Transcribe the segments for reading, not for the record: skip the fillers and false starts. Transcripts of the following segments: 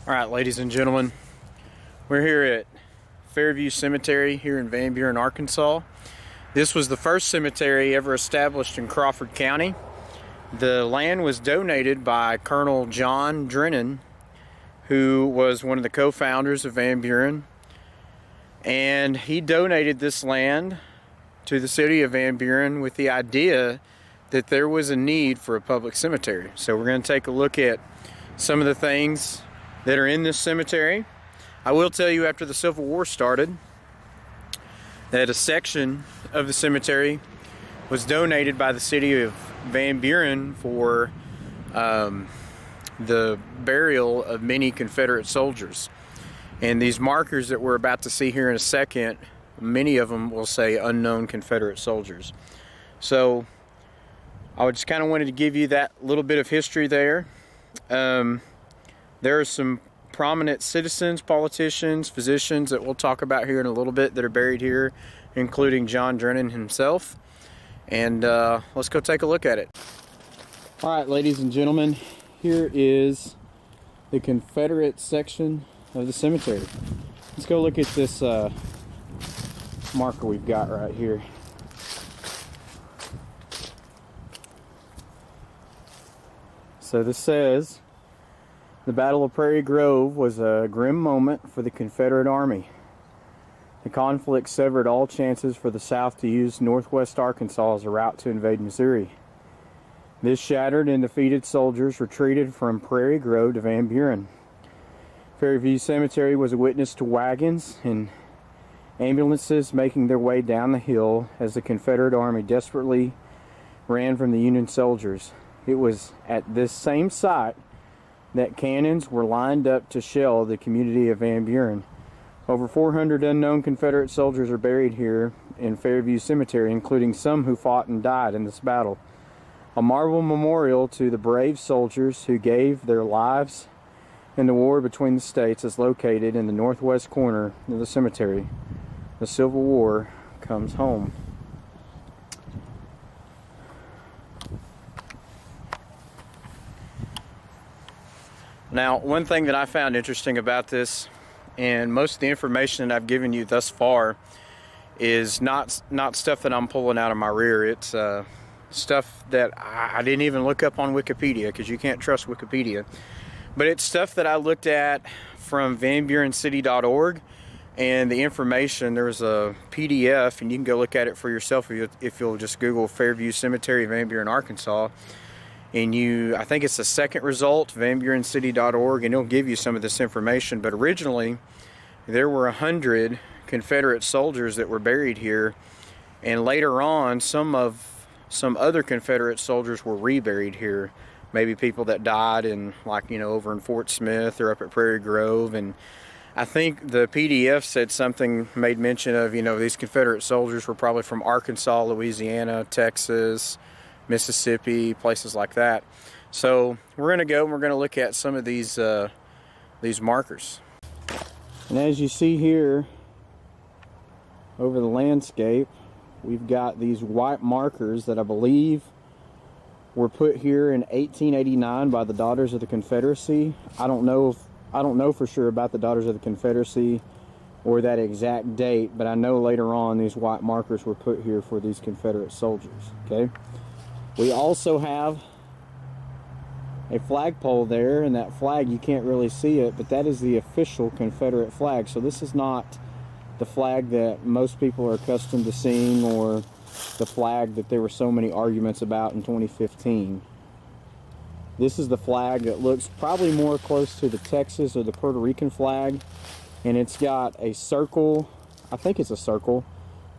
All right, ladies and gentlemen, we're here at Fairview Cemetery here in Van Buren, Arkansas. This was the first cemetery ever established in Crawford County. The land was donated by Colonel John Drennan, who was one of the co-founders of Van Buren, and he donated this land to the city of Van Buren with the idea that there was a need for a public cemetery. So we're going to take a look at some of the things that are in this cemetery. I will tell you, after the Civil War started, that a section of the cemetery was donated by the city of Van Buren for the burial of many Confederate soldiers. And these markers that we're about to see here in a second, many of them will say unknown Confederate soldiers. So I just kind of wanted to give you that little bit of history there. There are some prominent citizens, politicians, physicians that we'll talk about here in a little bit that are buried here, including John Drennan himself. And let's go take a look at it. All right, ladies and gentlemen, here is the Confederate section of the cemetery. Let's go look at this marker we've got right here. So this says, "The Battle of Prairie Grove was a grim moment for the Confederate Army. The conflict severed all chances for the South to use northwest Arkansas as a route to invade Missouri. This shattered and defeated soldiers retreated from Prairie Grove to Van Buren. Fairview Cemetery was a witness to wagons and ambulances making their way down the hill as the Confederate Army desperately ran from the Union soldiers. It was at this same site that cannons were lined up to shell the community of Van Buren. Over 400 unknown Confederate soldiers are buried here in Fairview Cemetery, including some who fought and died in this battle. A marble memorial to the brave soldiers who gave their lives in the war between the states is located in the northwest corner of the cemetery. The Civil War comes home." Now, one thing that I found interesting about this, and most of the information that I've given you thus far is not stuff that I'm pulling out of my rear. It's stuff that I didn't even look up on Wikipedia, because you can't trust Wikipedia. But it's stuff that I looked at from vanburencity.org, and the information, there's a PDF, and you can go look at it for yourself if you'll just Google Fairview Cemetery, Van Buren, Arkansas. And I think it's the second result, vanburencity.org, and it'll give you some of this information. But originally, there were 100 Confederate soldiers that were buried here, and later on, some other Confederate soldiers were reburied here. Maybe people that died in, over in Fort Smith or up at Prairie Grove, and I think the PDF said something, made mention of, you know, these Confederate soldiers were probably from Arkansas, Louisiana, Texas, Mississippi, places like that. So we're going to go and we're going to look at some of these markers. And as you see here over the landscape, we've got these white markers that I believe were put here in 1889 by the Daughters of the Confederacy. I don't know for sure about the Daughters of the Confederacy or that exact date, but I know later on these white markers were put here for these Confederate soldiers. Okay. We also have a flagpole there, and that flag, you can't really see it, but that is the official Confederate flag. So this is not the flag that most people are accustomed to seeing, or the flag that there were so many arguments about in 2015. This is the flag that looks probably more close to the Texas or the Puerto Rican flag, and it's got a circle, I think it's a circle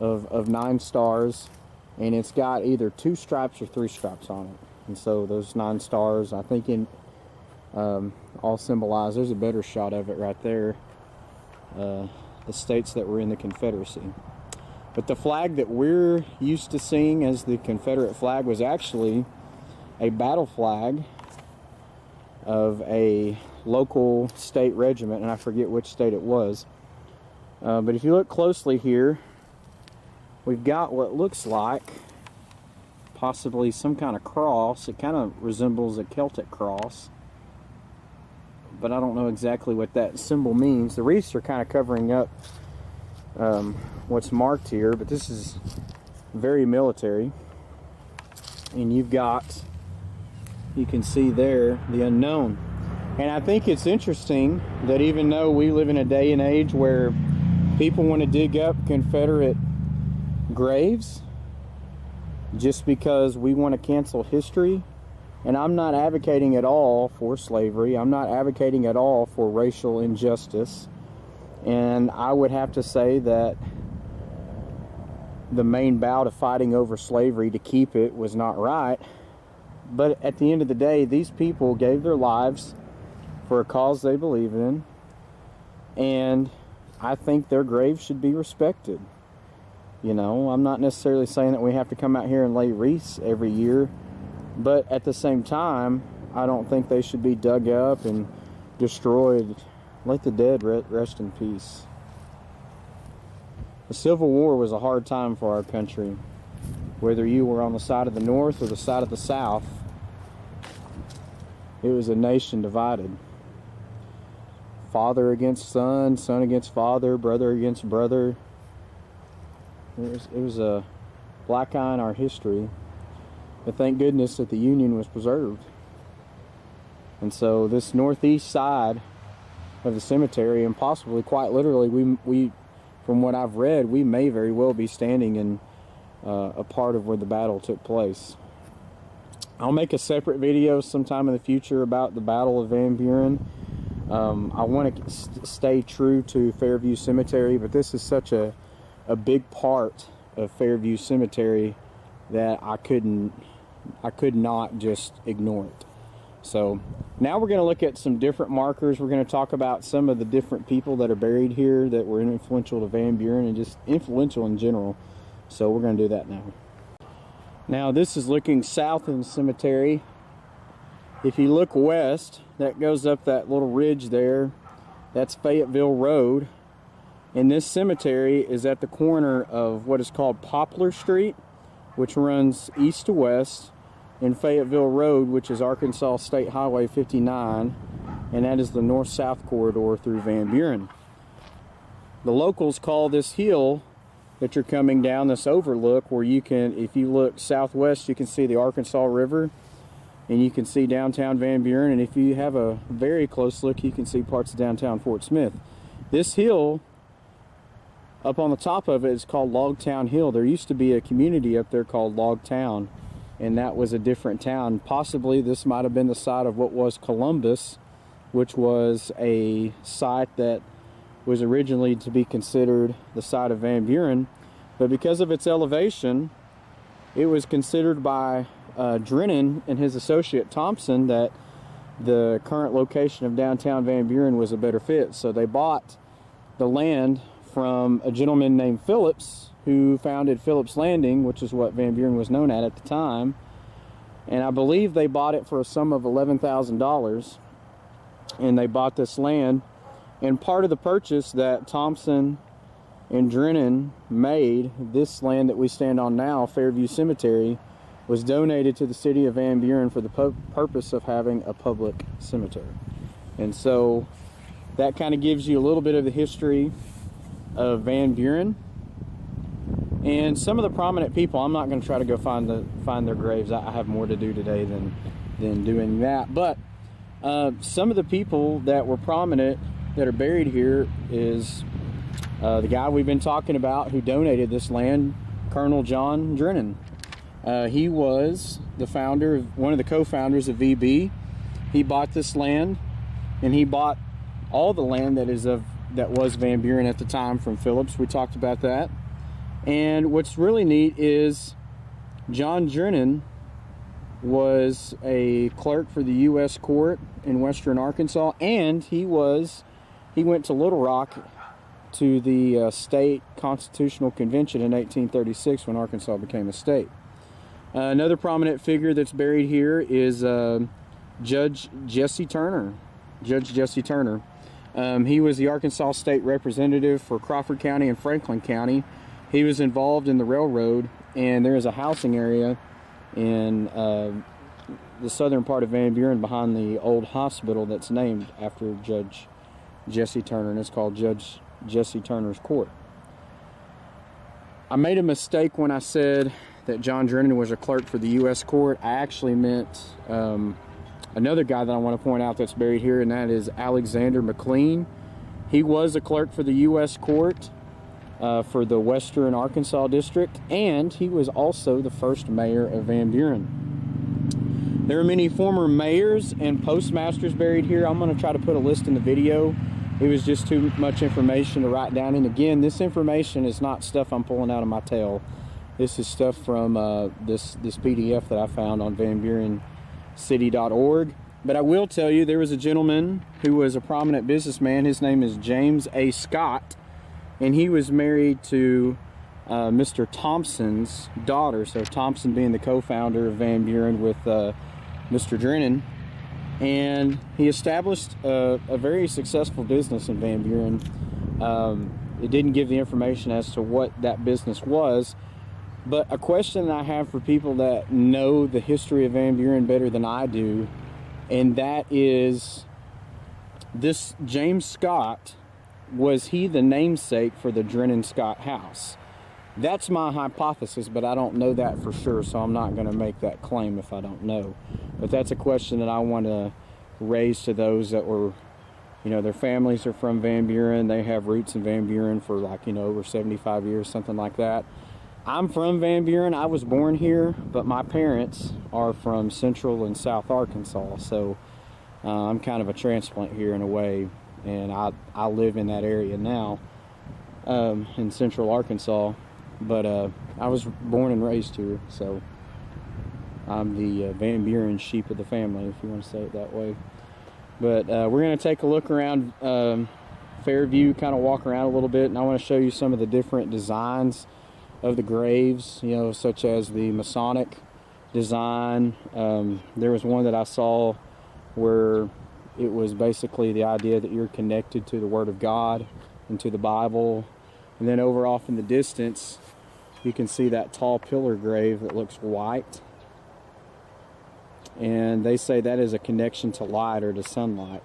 of 9 stars, and it's got either 2 stripes or 3 stripes on it. And so those 9 stars, I think, all symbolize, there's a better shot of it right there, the states that were in the Confederacy. But the flag that we're used to seeing as the Confederate flag was actually a battle flag of a local state regiment, and I forget which state it was. But if you look closely here, we've got what looks like possibly some kind of cross. It kind of resembles a Celtic cross, but I don't know exactly what that symbol means. The wreaths are kind of covering up what's marked here, but this is very military. And you've got, you can see there, the unknown. And I think it's interesting that even though we live in a day and age where people want to dig up Confederate graves just because we want to cancel history, and I'm not advocating at all for slavery, I'm not advocating at all for racial injustice, and I would have to say that the main bout of fighting over slavery to keep it was not right. But at the end of the day, these people gave their lives for a cause they believe in, and I think their graves should be respected. You know, I'm not necessarily saying that we have to come out here and lay wreaths every year, but at the same time, I don't think they should be dug up and destroyed. Let the dead rest in peace. The Civil War was a hard time for our country. Whether you were on the side of the North or the side of the South, it was a nation divided. Father against son, son against father, brother against brother. It was a black eye in our history, but thank goodness that the Union was preserved. And so this northeast side of the cemetery, and possibly quite literally, we from what I've read, we may very well be standing in a part of where the battle took place. I'll make a separate video sometime in the future about the Battle of Van Buren. I want to stay true to Fairview Cemetery, but this is such a big part of Fairview Cemetery that I could not just ignore it. So now we're going to look at some different markers. We're going to talk about some of the different people that are buried here that were influential to Van Buren and just influential in general. So we're going to do that now. Now this is looking south in the cemetery. If you look west, that goes up that little ridge there. That's Fayetteville Road. And this cemetery is at the corner of what is called Poplar Street, which runs east to west, and Fayetteville Road, which is Arkansas State Highway 59, and that is the north-south corridor through Van Buren. The locals call this hill that you're coming down, this overlook, where you can, if you look southwest, you can see the Arkansas River, and you can see downtown Van Buren, and if you have a very close look, you can see parts of downtown Fort Smith. This hill, up on the top of it, is called Logtown Hill. There used to be a community up there called Logtown, and that was a different town. Possibly this might have been the site of what was Columbus, which was a site that was originally to be considered the site of Van Buren, but because of its elevation, it was considered by Drennan and his associate Thompson that the current location of downtown Van Buren was a better fit. So they bought the land from a gentleman named Phillips, who founded Phillips Landing, which is what Van Buren was known at the time. And I believe they bought it for a sum of $11,000. And they bought this land. And part of the purchase that Thompson and Drennan made, this land that we stand on now, Fairview Cemetery, was donated to the city of Van Buren for the purpose of having a public cemetery. And so that kind of gives you a little bit of the history of Van Buren. And some of the prominent people, I'm not going to try to go find their graves. I have more to do today than doing that. But some of the people that were prominent that are buried here is the guy we've been talking about who donated this land, Colonel John Drennan. He was the founder, one of the co-founders of VB. He bought this land, and he bought all the land that was Van Buren at the time from Phillips. We talked about that. And what's really neat is John Drennan was a clerk for the U.S. Court in Western Arkansas, and he went to Little Rock to the state constitutional convention in 1836 when Arkansas became a state. Another prominent figure that's buried here is Judge Jesse Turner. Judge Jesse Turner. He was the Arkansas state representative for Crawford County and Franklin County. He was involved in the railroad, and there is a housing area in the southern part of Van Buren behind the old hospital that's named after Judge Jesse Turner, and it's called Judge Jesse Turner's Court. I made a mistake when I said that John Drennan was a clerk for the U.S. Court. I actually meant another guy that I want to point out that's buried here, and that is Alexander McLean. He was a clerk for the U.S. Court for the Western Arkansas District, and he was also the first mayor of Van Buren. There are many former mayors and postmasters buried here. I'm going to try to put a list in the video. It was just too much information to write down. And again, this information is not stuff I'm pulling out of my tail. This is stuff from this PDF that I found on VanBurenCity.org. But I will tell you, there was a gentleman who was a prominent businessman. His name is James A. Scott, and he was married to Mr. Thompson's daughter. So Thompson being the co-founder of Van Buren with Mr. Drennan. And he established a very successful business in Van Buren. It didn't give the information as to what that business was, but a question that I have for people that know the history of Van Buren better than I do, and that is, this James Scott, was he the namesake for the Drennan Scott house? That's my hypothesis, but I don't know that for sure, so I'm not going to make that claim if I don't know. But that's a question that I want to raise to those that were, their families are from Van Buren. They have roots in Van Buren for over 75 years, something like that. I'm from Van Buren. I was born here, but my parents are from Central and South Arkansas, so I'm kind of a transplant here in a way, and I live in that area now, in Central Arkansas, but I was born and raised here, so I'm the Van Buren sheep of the family, if you want to say it that way. But we're going to take a look around Fairview, kind of walk around a little bit, and I want to show you some of the different designs of the graves, such as the Masonic design. There was one that I saw where it was basically the idea that you're connected to the Word of God and to the Bible. And then over off in the distance, you can see that tall pillar grave that looks white. And they say that is a connection to light or to sunlight.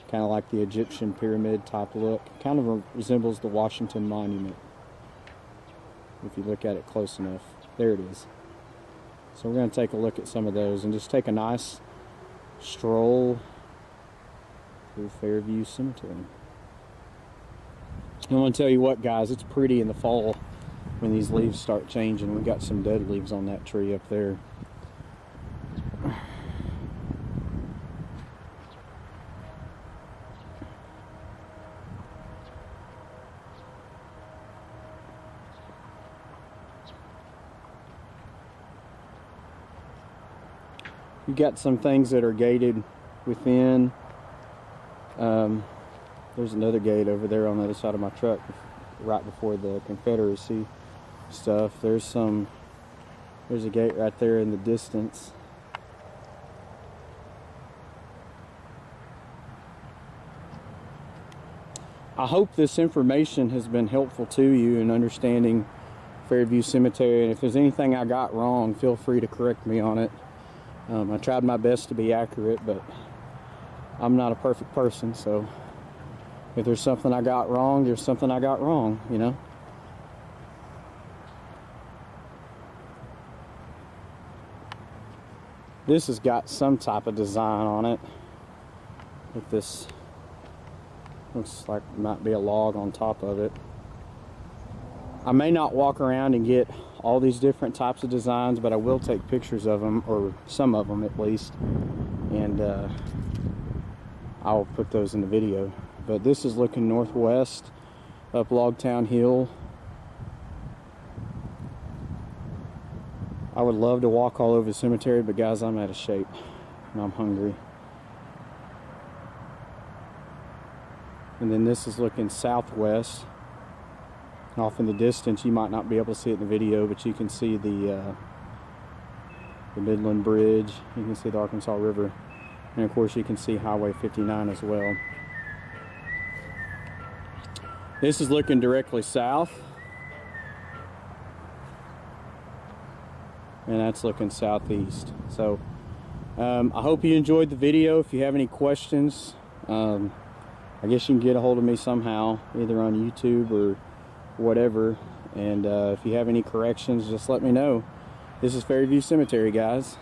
Kind of like the Egyptian pyramid type look. Kind of resembles the Washington Monument, if you look at it close enough. There it is. So we're going to take a look at some of those and just take a nice stroll through Fairview Cemetery. I want to tell you what, guys, it's pretty in the fall when these leaves start changing. We've got some dead leaves on that tree up there. You got some things that are gated within. There's another gate over there on the other side of my truck, right before the Confederacy stuff. There's a gate right there in the distance. I hope this information has been helpful to you in understanding Fairview Cemetery, and if there's anything I got wrong, feel free to correct me on it. I tried my best to be accurate, but I'm not a perfect person, so if there's something I got wrong, there's something I got wrong, you know? This has got some type of design on it. With this, looks like it might be a log on top of it. I may not walk around and get all these different types of designs, but I will take pictures of them, or some of them at least, and I'll put those in the video. But this is looking northwest up Logtown Hill. I would love to walk all over the cemetery, but guys, I'm out of shape and I'm hungry. And then this is looking southwest. Off in the distance, you might not be able to see it in the video, but you can see the Midland Bridge. You can see the Arkansas River, and of course you can see Highway 59 as well. This is looking directly south, and that's looking southeast. So I hope you enjoyed the video. If you have any questions, I guess you can get a hold of me somehow, either on YouTube or whatever, and if you have any corrections, just let me know. This is Fairview Cemetery, guys.